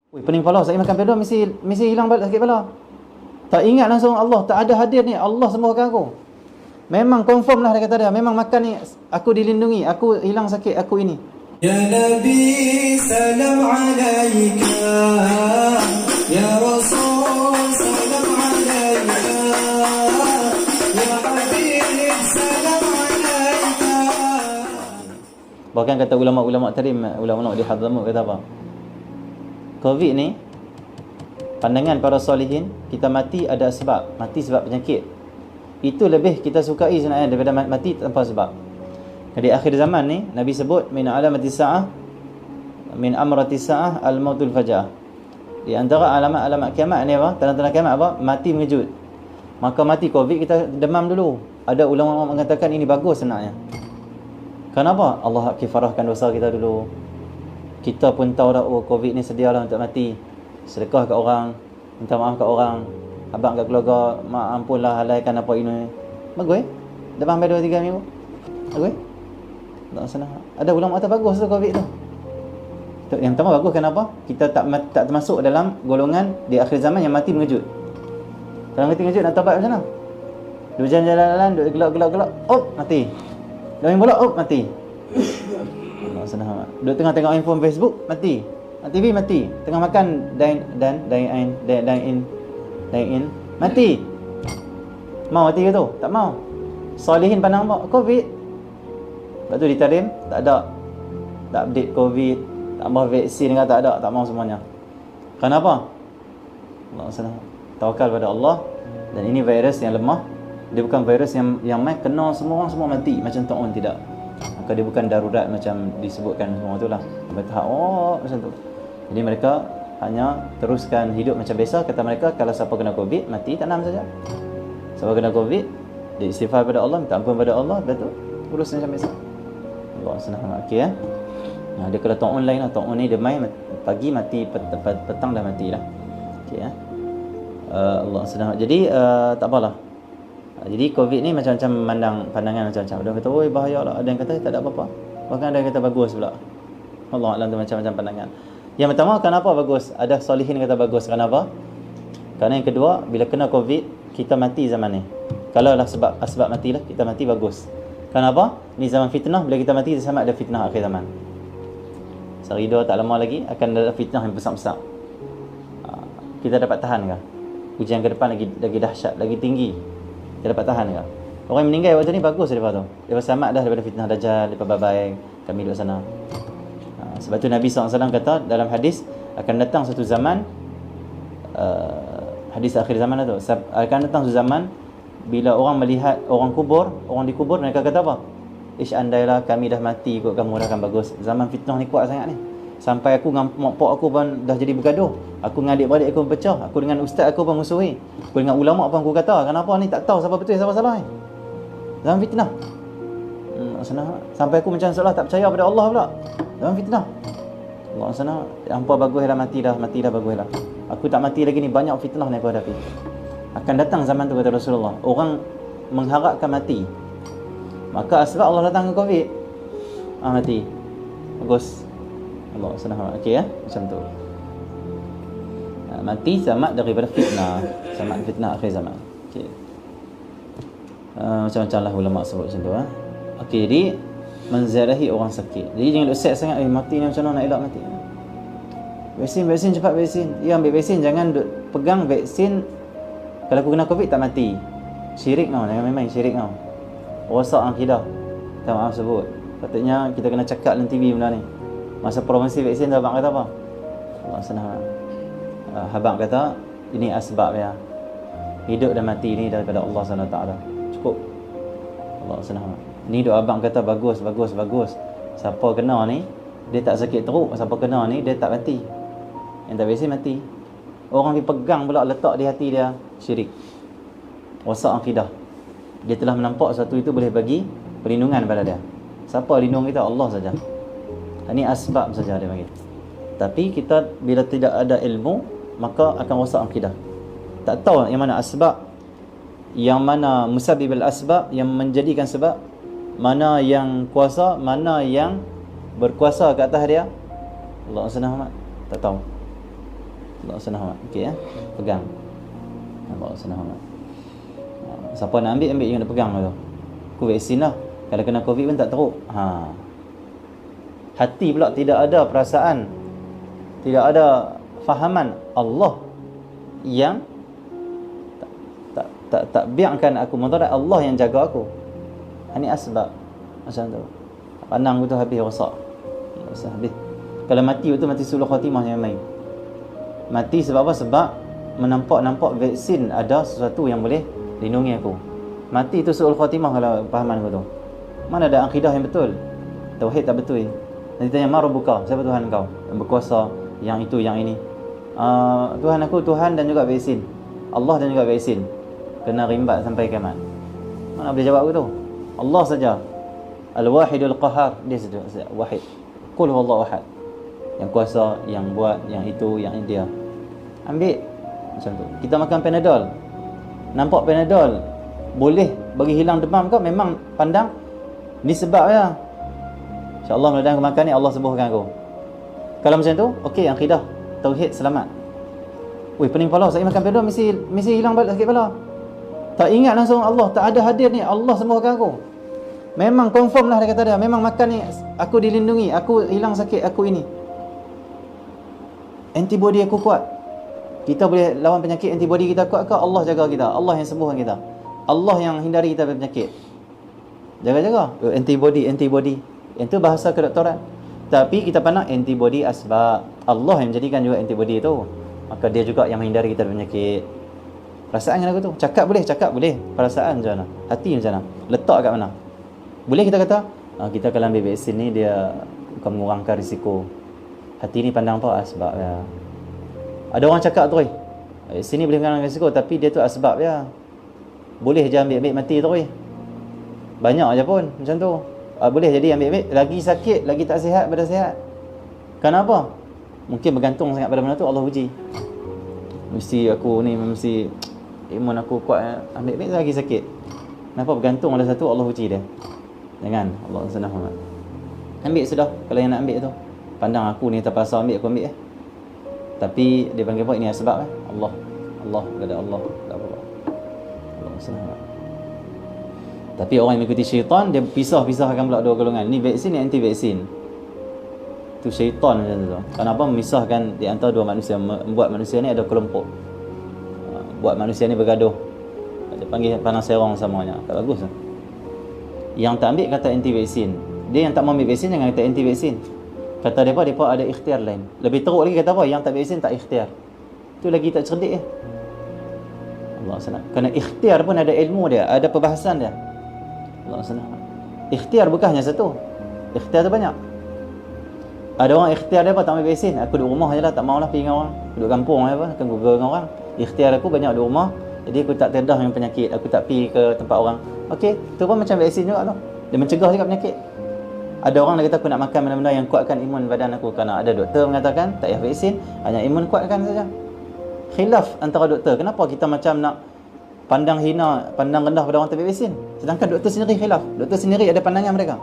Ui, pening kepala, saya makan pedal mesti hilang balik sakit kepala. Tak ingat langsung Allah, tak ada hadir ni, Allah sembuhkan aku. Memang confirm lah dia kata dia, memang makan ni aku dilindungi, aku hilang sakit aku ini. Ya Nabi salam alaika, ya Rasul salam alaika, ya Habib salam alaika. Bahkan kata ulama-ulama tadi, ulama-ulama di Hadramut kata apa? Covid ni, pandangan para solihin, kita mati ada sebab, mati sebab penyakit. Itu lebih kita sukai sebenarnya daripada mati tanpa sebab. Di akhir zaman ni, Nabi sebut min alamati sa'ah, min amrati sa'ah al-mautul faja'ah. Di antara alamat-alamat kiamat ni apa? Tanda-tanda kiamat apa? Mati mengejut. Maka mati Covid kita demam dulu. Ada ulama mengatakan ini bagus sebenarnya. Kenapa? Allah kifarahkan dosa kita dulu. Kita pun tahu dah, oh Covid ni sedialah untuk mati. Sedekah kat orang, minta maaf kat orang, abang kat keluarga, mak ampunlah halaikan apa ini. Bagus Dah sampai 2-3 minggu. Bagus tak senang. Ada ulama kata bagus tu Covid tu. Yang pertama bagus kenapa? Kita tak termasuk dalam golongan di akhir zaman yang mati mengejut. Kalau mati mengejut nak taubat macam mana? Dua jalan-jalan, duduk gelap-gelap, mati. Dah main bola, mati. Senang. Duduk tengah tengok handphone Facebook, mati. TV mati. Tengah makan dine in, mati. Mau mati ke tu? Tak mau. Solihin pandang apa? Covid. Lepas tu ditarim, tak ada. Tak update Covid, tak mau vaksin ke tak ada, tak mau semuanya. Kenapa? Allah senang. Tawakal pada Allah. Dan ini virus yang lemah. Dia bukan virus yang main kena semua orang semua mati macam ta'un, tidak. Maka dia bukan darurat macam disebutkan semua itulah. Bertahap macam tu. Jadi mereka hanya teruskan hidup macam biasa. Kata mereka kalau siapa kena Covid mati tanam saja. Siapa kena Covid dia istighfar pada Allah, minta ampun pada Allah, betul. Terus macam biasa. Allah senang okey ya. Nah, dia kalau ta'un lain lah. Ta'un ni dia main pagi mati, petang dah mati lah. Okey ya. Allah senang. Jadi tak apalah. Jadi Covid ni macam-macam pandangan macam-macam. Ada yang kata, oi bahaya lah. Ada yang kata tak ada apa-apa. Bahkan ada yang kata bagus pula. Allah Alam tu macam-macam pandangan. Yang pertama, kenapa bagus? Ada solihin kata bagus. Kenapa? Kerana yang kedua, bila kena Covid, kita mati zaman ni. Kalau lah sebab matilah, kita mati bagus. Kenapa? Ni zaman fitnah. Bila kita mati, sama ada fitnah akhir zaman. Serido tak lama lagi, akan ada fitnah yang besar-besar. Kita dapat tahan ke? Ujian ke depan lagi dahsyat, lagi tinggi. Dia dapat tahan ke? Orang yang meninggal waktu ni bagus daripada tu. Dia selamat dah daripada fitnah Dajjal, daripada babai kami duduk sana. Sebab tu Nabi SAW kata dalam hadis, akan datang satu zaman, hadis akhir zaman tu, akan datang satu zaman bila orang melihat orang dikubur, mereka kata apa? Ish andailah kami dah mati ikut kamu, dah akan bagus. Zaman fitnah ni kuat sangat ni. Sampai aku dengan mak pak aku pun dah jadi bergaduh. Aku dengan adik-beradik aku pecah. Aku dengan ustaz aku pun musuhi. Aku dengan ulama pun aku kata, kenapa ni tak tahu siapa betul siapa salah ni? Zaman fitnah. Senang. Sampai aku macam seolah tak percaya pada Allah pula. Zaman fitnah. Allah senang. Hampa baguslah mati dah baguslah. Aku tak mati lagi ni, banyak fitnah ni aku hadapi. Akan datang zaman tu kata Rasulullah. Orang mengharapkan mati. Maka sebab Allah datang ke Covid, mati. Bagus. Allah senang. Okey ya, macam tu. Mati selamat daripada fitnah. Selamat fitnah akhir zaman. Okey. Macam-macam lah ulama sebut macam tu. Okey, jadi menziarahi orang sakit. Jadi jangan duk set sangat, mati ni macam mana nak elak mati. Vaksin cepat vaksin. Ya, ambil vaksin, jangan duk pegang vaksin. Kalau aku kena Covid tak mati. Syirik kau, jangan main syirik kau. Rosak akidah. Minta maaf sebut. Patutnya kita kena cakap dalam TV benda ni. Masa promosi vaksin tu abang kata apa? Allah senang. Abang kata ini asbab ya. Hidup dan mati ni daripada Allah SWT. Cukup. Allah senang. Ni doa abang kata bagus. Siapa kena ni dia tak sakit teruk. Siapa kena ni dia tak mati. Yang tak vaksin mati. Orang dipegang pula letak di hati dia syirik. Rosak akidah. Dia telah menampak sesuatu itu boleh bagi perlindungan pada dia. Siapa lindung kita? Allah saja. Ini asbab saja dia bagi. Tapi kita bila tidak ada ilmu, maka akan rosak akidah. Tak tahu yang mana asbab, yang mana musabbibul asbab, yang menjadikan sebab, mana yang kuasa, mana yang berkuasa ke atas dia. Allah senang amat. Tak tahu. Allah senang amat. Okey ya. Pegang. Allah senang amat. Siapa nak ambil yang nak pegang tu. Aku vaksin lah. Kalau kena COVID pun tak teruk. Hati pula tidak ada perasaan, tidak ada fahaman Allah yang tak biarkan aku mudarat, Allah yang jaga aku. Ini asbab macam tu. Pandang tu habis rosak. Habis. Kalau mati itu mati sulul khatimah yang main. Mati sebab apa? Sebab menampak vaksin ada sesuatu yang boleh lindungi aku. Mati itu sulul khatimah kalau fahaman aku tu. Mana ada akidah yang betul? Tauhid tak betul. Nanti tanya, "Ma rabbuka?" Siapa Tuhan kau? Yang berkuasa, yang itu, yang ini. Tuhan aku Tuhan dan juga vaksin. Allah dan juga vaksin. Kena rimbat sampai kiamat. Mana boleh jawab aku tu? Allah saja. Al-Wahidul Qahar, dia saja wahid. Qul huwallahu ahad. Yang kuasa, yang buat, yang itu, yang dia. Ambil macam tu. Kita makan Panadol. Nampak Panadol boleh bagi hilang demam kau, memang pandang ni sebabnya. InsyaAllah mudah-mudahan aku makan ni Allah sembuhkan aku. Kalau macam tu, okey, akidah tauhid selamat. Weh, pening kepala, saya makan Panadol mesti hilang balik sakit kepala. Tak ingat langsung Allah, tak ada hadir ni, Allah sembuhkan aku. Memang confirm lah dia kata dia, memang makan ni aku dilindungi, aku hilang sakit, aku ini. Antibody aku kuat. Kita boleh lawan penyakit, antibody kita kuat ke? Allah jaga kita, Allah yang sembuhkan kita. Allah yang hindari kita dari penyakit. Jaga-jaga antibody. Yang tu bahasa kedoktoran. Tapi kita pandang antibody asbab. Allah yang menjadikan juga antibody tu. Maka dia juga yang menghindari kita dari penyakit. Perasaan kan aku tu. Cakap boleh. Perasaan macam mana? Hati macam mana? Letak kat mana? Boleh kita kata, kita kalau ambil vaksin ni dia bukan mengurangkan risiko. Hati ni pandang apa? Asbab ya. Ada orang cakap tu, vaksin ni boleh mengurangkan risiko, tapi dia tu asbab ya. Boleh je ambil mati tu. Banyak je pun macam tu. Boleh jadi ambil lagi sakit, lagi tak sihat pada sihat. Kenapa? Mungkin bergantung sangat pada benda tu, Allah uji. Mesti aku ni mesti imun aku kuat, ambil lagi sakit. Kenapa? Bergantung ada satu, Allah uji dia. Jangan, Allah senang amat. Ambil sudah kalau yang nak ambil tu. Pandang aku ni terpaksa ambil, aku ambil Tapi dia panggil apa? Ini sebab Allah kepada Allah. Tak apa. Allah senang amat. Tapi orang yang mengikuti syaitan, dia pisahkan pula dua golongan. Ni vaksin, ni anti vaksin. Tu syaitan macam tu. Kenapa memisahkan di antara dua manusia, membuat manusia ni ada kelompok. Buat manusia ni bergaduh. Dia panggil panah serong semuanya. Tak bagus lah. Yang tak ambil kata anti vaksin. Dia yang tak mau ambil vaksin jangan kata anti vaksin. Kata depa ada ikhtiar lain. Lebih teruk lagi kata apa? Yang tak vaksin tak ikhtiar. Tu lagi tak cerdik Allah senang. Kerana ikhtiar pun ada ilmu dia, ada perbahasan dia. Allah senang. Ikhtiar bukan hanya satu. Ikhtiar tu banyak. Ada orang ikhtiar dia apa? Tak ambil vaksin. Aku duduk rumah je lah, tak maulah pergi dengan orang. Duduk kampung je apa, akan google dengan orang. Ikhtiar aku banyak duduk rumah, jadi aku tak terdedah dengan penyakit. Aku tak pergi ke tempat orang. Okey, tu pun macam vaksin juga tu. Dia mencegah juga penyakit. Ada orang dia kata aku nak makan benda-benda yang kuatkan imun badan aku. Kerana ada doktor mengatakan tak payah vaksin, hanya imun kuatkan saja. Khilaf antara doktor. Kenapa kita macam nak pandang hina, pandang rendah pada orang tak ambil vaksin? Sedangkan doktor sendiri khilaf. Doktor sendiri ada pandangan mereka.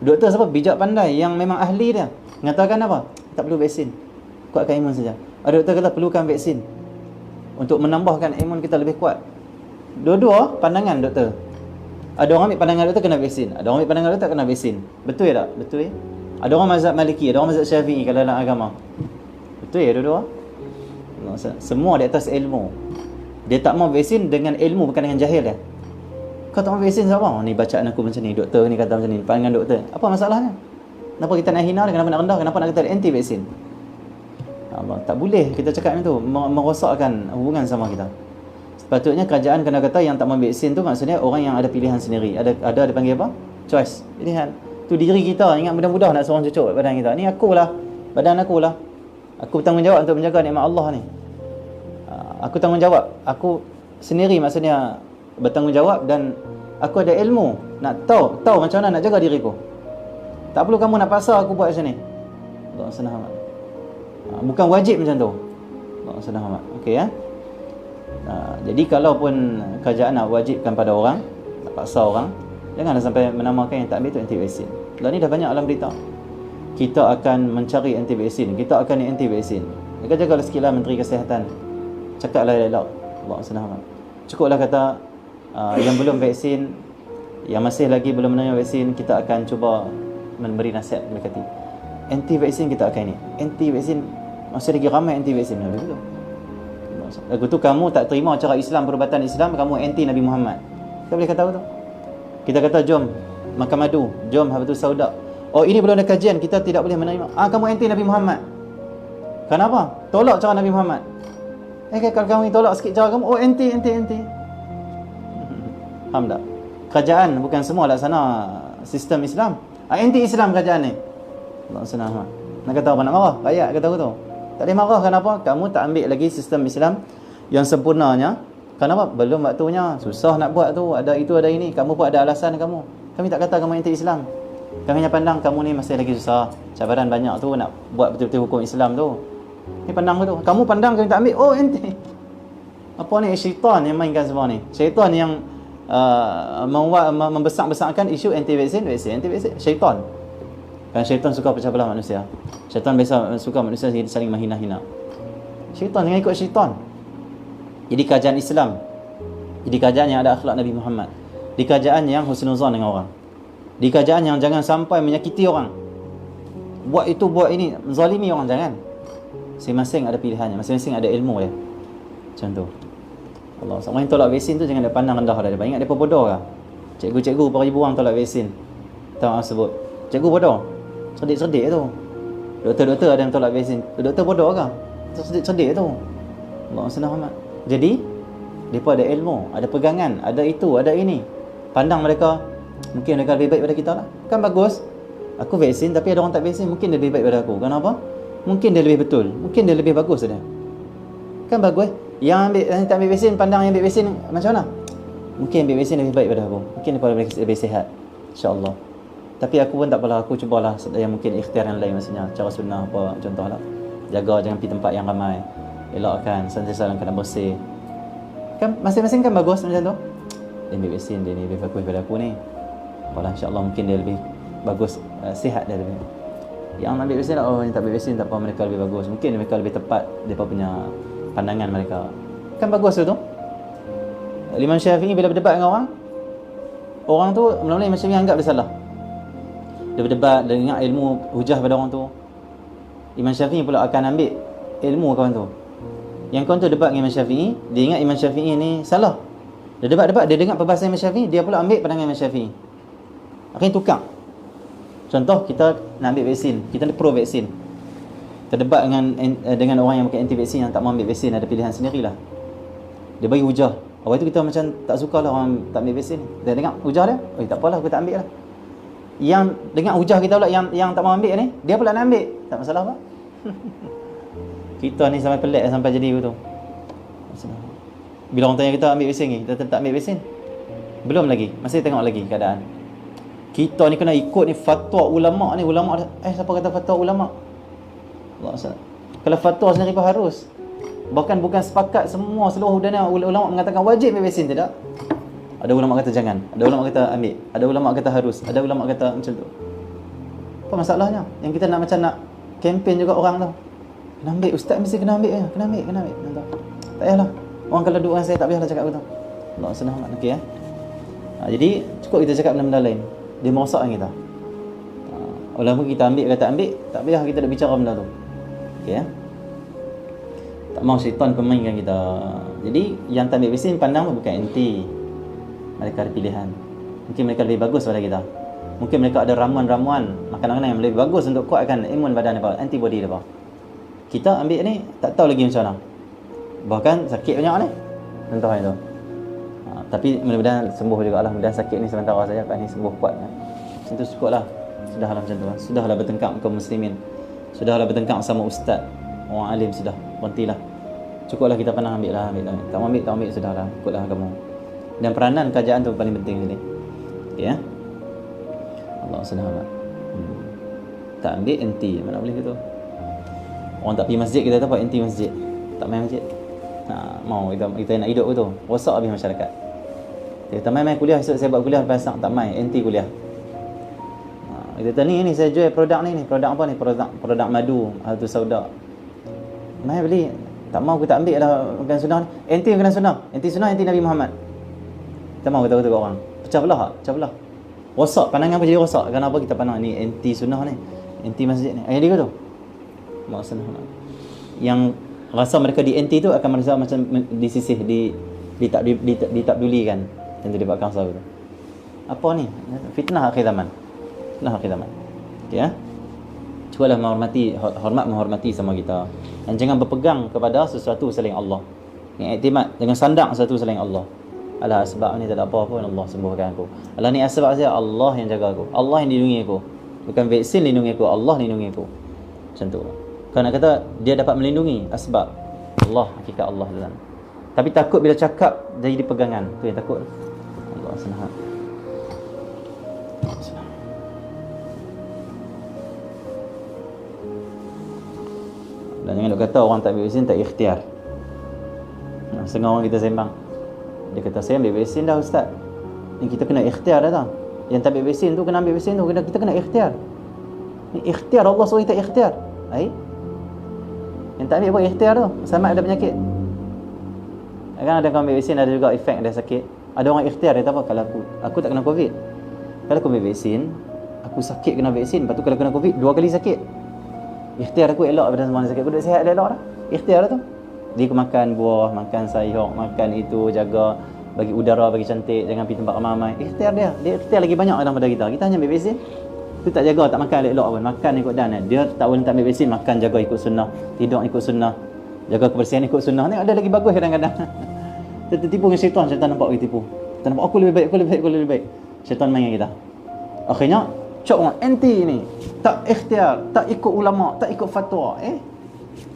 Doktor siapa? Bijak pandai yang memang ahli dia. Mengatakan apa? Tak perlu vaksin. Kuatkan imun saja. Ada doktor kata perlukan vaksin untuk menambahkan imun kita lebih kuat. Dua-dua pandangan doktor. Ada orang ambil pandangan doktor kena vaksin. Ada orang ambil pandangan doktor kena vaksin. Betul tak? Betul. Ada orang mazhab Maliki, ada orang mazhab Syafi'i kalau dalam agama. Betul ya dua-dua? Semua di atas ilmu. Dia tak mau vaksin dengan ilmu, bukan dengan jahil dia. Kau tak mau vaksin siapa? Ni bacaan aku macam ni, doktor ni kata macam ni, pandangan doktor. Apa masalahnya? Kenapa kita nak hina dia? Kenapa nak rendah? Kenapa nak kata anti vaksin? Allah, tak boleh kita cakap macam tu, merosakkan hubungan sama kita. Sepatutnya kerajaan kena kata yang tak mau vaksin tu maksudnya orang yang ada pilihan sendiri. Ada dipanggil apa? Choice, pilihan. Tu diri kita, ingat mudah-mudah nak seorang cucuk badan kita. Ni akulah, badan akulah. Aku bertanggungjawab untuk menjaga nikmat Allah ni. Aku tanggungjawab. Aku sendiri maksudnya bertanggungjawab dan aku ada ilmu nak tahu macam mana nak jaga diriku. Tak perlu kamu nak paksa aku buat macam ni. Allah senang amat. Bukan wajib macam tu. Allah senang amat. Okey ya. Jadi kalaupun kerajaan nak wajibkan pada orang, nak paksa orang, janganlah sampai menamakan yang tak ambil tu anti vaksin. Lah ni dah banyak alam berita. Kita akan mencari anti vaksin, kita akan ni anti vaksin. Jaga-jagalah sikit lah Menteri Kesihatan. Cakaplah elok. Allah SWT. Cukuplah kata yang belum vaksin, yang masih lagi belum menerima vaksin, kita akan cuba memberi nasihat mendekati. Anti vaksin kita akan ini. Anti vaksin masih lagi ramai anti vaksin. Begitu. Lagu tu kamu tak terima cara Islam, perubatan Islam, kamu anti Nabi Muhammad. Kita boleh kata apa tu? Kita kata jom makan madu, jom habatus sauda. Oh ini belum ada kajian, kita tidak boleh menerima. Kamu anti Nabi Muhammad. Kenapa? Tolak cara Nabi Muhammad. Kalau kamu tolak sikit cara kamu, oh anti. Faham tak? Kerajaan bukan semua laksana sistem Islam. Anti Islam kerajaan ni. Allah SWT. Nak kata apa? Nak marah? Rakyat kata aku tu. Tak boleh marah. Kenapa? Kamu tak ambil lagi sistem Islam yang sempurnanya. Kenapa? Belum waktunya. Susah nak buat tu. Ada itu, ada ini. Kamu pun ada alasan kamu. Kami tak kata kamu anti Islam. Kami hanya pandang kamu ni masih lagi susah. Cabaran banyak tu nak buat betul-betul hukum Islam tu. Ni pandang tu. Kamu pandang kami tak ambil. Oh anti. Apa ni? Syaitan yang mainkan semua ni. Syaitan yang membesar-besarkan isu anti-vaksin, anti-vaksin. Syaitan. Kerana syaitan suka pecah belah manusia. Syaitan biasa suka manusia saling menghina-hina. Syaitan, jangan ikut syaitan. Jadi kerajaan Islam, jadi kerajaan yang ada akhlak Nabi Muhammad, di kerajaan yang husnuzan dengan orang, di kerajaan yang jangan sampai menyakiti orang, buat itu buat ini, zalimi orang, jangan. Masing-masing ada pilihannya, masing-masing ada ilmu dia. Macam tu. Allah, orang yang tolak vaksin tu jangan dia pandang rendah dah. Ingat dia bodoh ke? Cikgu-cikgu berapa ribu orang tolak vaksin. Tahu apa sebut? Cikgu bodoh. Cerdik-cerdik tu. Doktor-doktor ada yang tolak vaksin. Doktor bodoh ke? Cerdik-cerdik tu. Allah SWT. Jadi mereka ada ilmu, ada pegangan, ada itu, ada ini. Pandang mereka, mungkin mereka lebih baik daripada kita lah. Kan bagus. Aku vaksin tapi ada orang tak vaksin, mungkin dia lebih baik daripada aku. Kenapa? Mungkin dia lebih betul, mungkin dia lebih bagus dia. Kan bagus. Yang tak ambil vaksin, pandang yang ambil vaksin macam mana? Mungkin ambil vaksin lebih baik daripada aku. Mungkin dia lebih sihat. InsyaAllah. Tapi aku pun tak apalah, aku cubalah yang mungkin ikhtiar yang lain, maksudnya cara sunnah apa contohlah. Jaga jangan pergi tempat yang ramai. Elakkan sentiasa dalam keadaan bersih. Kan masing-masing kan bagus macam tu. Dia ambil vaksin, dia ni lebih bagus daripada aku ni. Apalah, insya-Allah mungkin dia lebih bagus, sihat dia lebih. Yang ambil vaksin lah, oh yang tak ambil vaksin tak apa, mereka lebih bagus. Mungkin mereka lebih tepat depa punya pandangan mereka. Kan bagus tu. Imam Syafi'i bila berdebat dengan orang tu mula-mula Imam Syafi'i anggap dia salah. Dia berdebat, dia ingat ilmu hujah pada orang tu. Imam Syafi'i pula akan ambil ilmu kawan tu. Yang kawan tu debat dengan Imam Syafi'i, dia ingat Imam Syafi'i ni salah. Dia debat-debat, dia dengar perbahasan Imam Syafi'i, dia pula ambil pandangan Imam Syafi'i. Akhirnya tukar. Contoh, kita nak ambil vaksin, kita pro vaksin. Kita debat dengan orang yang bukan anti vaksin, yang tak mau ambil vaksin, ada pilihan sendirilah. Dia bagi hujah. Awal itu kita macam tak sukalah orang tak ambil vaksin. Dia dengar hujah dia, oh tak apalah, aku tak ambil lah. Yang dengar hujah kita pula yang tak mau ambil ni, dia pula nak ambil. Tak masalah apa. Kita ni sampai pelik sampai jadi begitu. Bila orang tanya kita ambil vaksin ni, kita tak ambil vaksin. Belum lagi, masih tengok lagi keadaan. Kita ni kena ikut ni fatwa ulama ni. Ulama siapa kata fatwa ulama? Allah SWT. Kalau fatwa sendiri pun harus. Bahkan bukan sepakat semua seluruh dana ulama mengatakan wajib ambil vaksin, tidak. Ada ulama kata jangan, ada ulama kata ambil, ada ulama kata harus, ada ulama kata macam tu. Apa masalahnya? Yang kita nak macam nak kempen juga orang tu. Kena ambil, ustaz mesti kena ambil ya, kena ambil. Tak payahlah. Orang kalau duduk dengan saya tak payahlah cakap begitu. Allah senang okey ya. Jadi cukup kita cakap benda-benda lain. Dia merosakkan kita. Walaupun kita ambil kata ambil, tak payah kita nak bicara benda tu. Okey ya. Tak mau syaitan pemainkan kita. Jadi yang tak ambil vaksin pandang bukan anti. Mereka ada pilihan. Mungkin mereka lebih bagus pada kita. Mungkin mereka ada ramuan-ramuan makanan yang lebih bagus untuk kuatkan imun badan mereka, antibody mereka. Kita ambil ni tak tahu lagi macam mana. Bahkan sakit banyak ni. Contohnya tu. Tapi mudah-mudahan sembuh juga lah. Mudah-mudahan sakit ni sementara saja, kan ni sembuh kuat. Macam tu cukuplah. Sudahlah macam tu. Sudahlah bertengkar kaum muslimin. Sudahlah bertengkar sama ustaz, orang alim, sudah. Berhentilah. Cukuplah kita pernah ambil lah. Tak ambil sudahlah. Cukuplah kamu. Dan peranan kerajaan tu paling penting sini. Okey ya. Allah SWT. Tak ambil anti. Mana boleh gitu. Orang tak pergi masjid, kita dapat anti masjid. Tak main masjid. Mau kita nak hidup tu. Rosak habis masyarakat. Kita main kuliah, esok saya buat kuliah, lepas tak main, anti kuliah. Kita kata ni saya jual produk ni. Produk apa ni? Produk madu, habatus sauda. Mai beli. Tak mau aku tak ambil lah makan sunnah ni. Enti yang kena sunnah. Enti sunnah, enti Nabi Muhammad. Tak mau kata kat orang. Pecah belah. Rosak. Pandangan apa jadi rosak? Kenapa kita pandang ni enti sunnah ni? Enti masjid ni. Ayat dia tu. Maksudnya yang rasa mereka di enti tu akan merasa macam disisih, ditakdulikan. Yang jadi buat kansar tu. Apa ni? Fitnah akhir zaman. Okey ya. Cubalah menghormati sama kita. Dan jangan berpegang kepada sesuatu selain Allah. Yang iktimad dengan sandang sesuatu selain Allah. Alah, sebab ni tak ada apa pun, Allah sembuhkan aku. Alah, ni sebab saya, Allah yang jaga aku. Allah yang lindungi aku. Bukan vaksin lindungi aku, Allah lindungi aku. Macam tu. Kalau nak kata dia dapat melindungi asbab, Allah, hakikat Allah dalam. Tapi takut bila cakap jadi pegangan. Tu yang takut. Allah senang. Dan jangan nak kata orang tak ambil vaksin tak ikhtiar. Setengah orang kita sembang, dia kata saya ambil vaksin dah ustaz. Ni kita kena ikhtiar dah tau. Yang tak ambil vaksin tu kena ambil vaksin tu, kita kena ikhtiar. Ni ikhtiar, Allah suruh kita ikhtiar. Yang tak ambil pun ikhtiar tu, sama ada penyakit. Kan ada orang ambil vaksin ada juga efek dia sakit. Ada orang ikhtiar, dia kata apa, kalau aku tak kena covid, kalau aku ambil vaksin, aku sakit kena vaksin, lepas tu kalau kena covid 2 kali sakit. Ikhtiar aku elok daripada semua sakit. Aku duduk sihat elok dah. Ikhtiar tu. Dia aku makan buah, makan sayur, makan itu, jaga bagi udara, bagi cantik, jangan pergi tempat ramai-ramai. Ikhtiar dia. Dia ikhtiar lagi banyak daripada kita. Kita hanya ambil vaksin. Tu tak jaga, tak makan elok pun. Makan ikut dan. Dia tak boleh tak ambil vaksin, makan jaga ikut sunnah, tidur ikut sunnah, jaga kebersihan ikut sunnah. Ni ada lagi bagus kadang-kadang. Tertipu dengan syaitan nampak kita tipu. Kita nampak aku lebih baik. Syaitan main dengan kita. Akhirnya cok orang anti ni, tak ikhtiar, tak ikut ulama, tak ikut fatwa.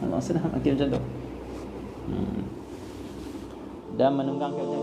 Allah senang makin macam tu. Dan menunggang kerja.